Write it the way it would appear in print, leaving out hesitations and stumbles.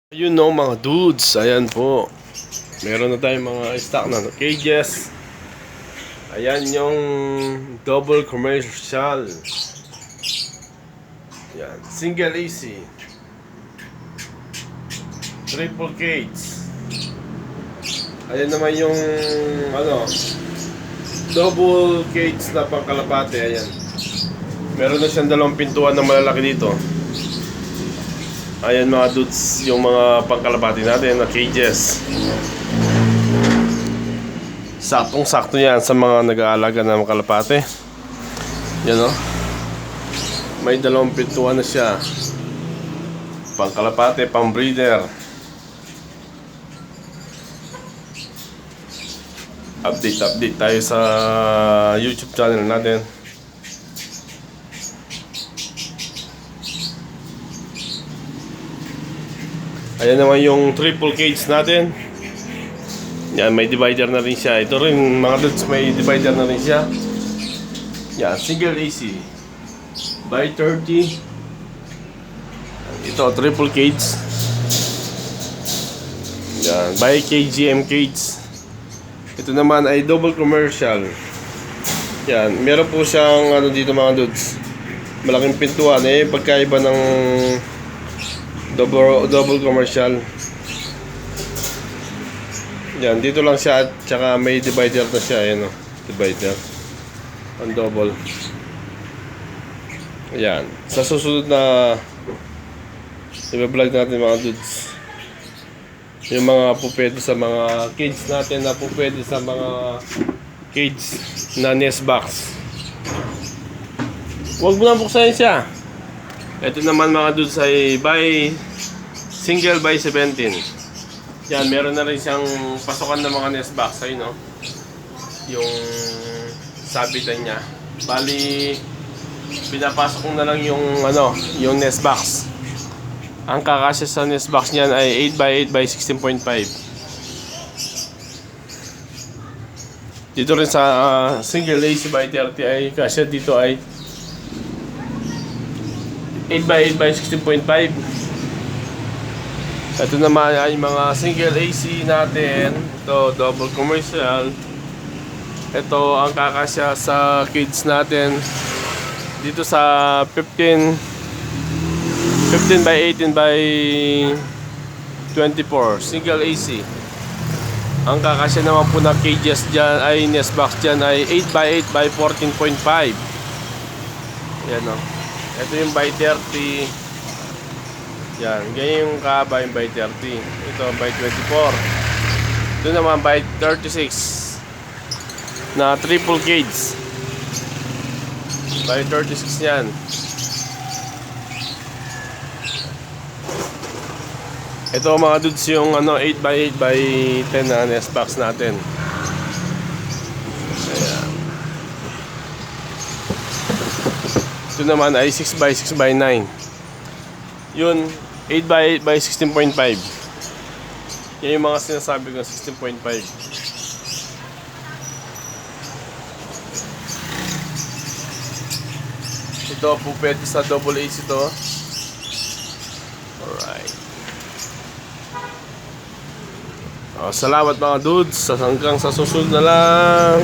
Yun no mga dudes, ayan po. Meron na tayong mga stock na cages. Ayan yung double commercial. Yan, single AC. Triple cage. Ayan naman yung double cage na pangkalapate. Ayan. Meron na siyang dalawang pintuan na malalaki dito. Ayan mga dudes, yung mga pangkalapati natin na cages. Saktong-sakto yan sa mga nag-aalaga ng kalapate. Yan o. May dalawang pintuan na siya. Pangkalapate, pang breeder. Update tayo sa YouTube channel natin. Ayan naman yung triple cage natin. Yan, may divider na rin siya. Ito rin mga dudes, may divider na rin siya. Yan, single AC by 30. Ito, triple cage. Yan, by KGM cage. Ito naman ay double commercial. Yan, meron po siyang dito mga dudes, malaking pintuan. Pagkaiba ng double commercial. Yan, dito lang siya at saka may divider na siya. Ayan o, divider. Ang double. Ayan. Sa susunod na i-vlog natin mga dudes, yung mga pupwede sa mga cage natin na pupwede sa mga cage na nest box. Huwag mo na buksayin siya. Ito naman mga dudes ay by single by 17. Yan, meron na rin siyang pasukan ng mga nest box. Ayun no, yung sabitan niya. Bali, pinapasok ko na lang yung yung nest box. Ang kakasya sa nest box niyan ay 8x8 by 16.5. Dito rin sa single AC by 30 ay kasya dito ay 8x8 by 16.5. Ito naman ay mga single AC natin. Ito, double commercial. Ito ang kakasya sa kids natin dito sa 15 by 18 by 24 single AC. Ang kakasya naman po na cages dyan ay nest box dyan ay 8x8 by 14.5. Yan o. Ito yung by 30. Yan, ganyan yung kahaba yung by 30. Ito by 24. Ito naman by 36 na triple cage. By 36 yan. Ito mga dudes yung 8x8 by 10 na nest box natin. Ayan. Ito naman ay 6x6 by 9. Yun, 8x8 by 16.5. Yan yung mga sinasabi ko, 16.5. Ito po pwede sa double AC ito. Alright. Salamat mga dudes. Hanggang sa susunod na lang.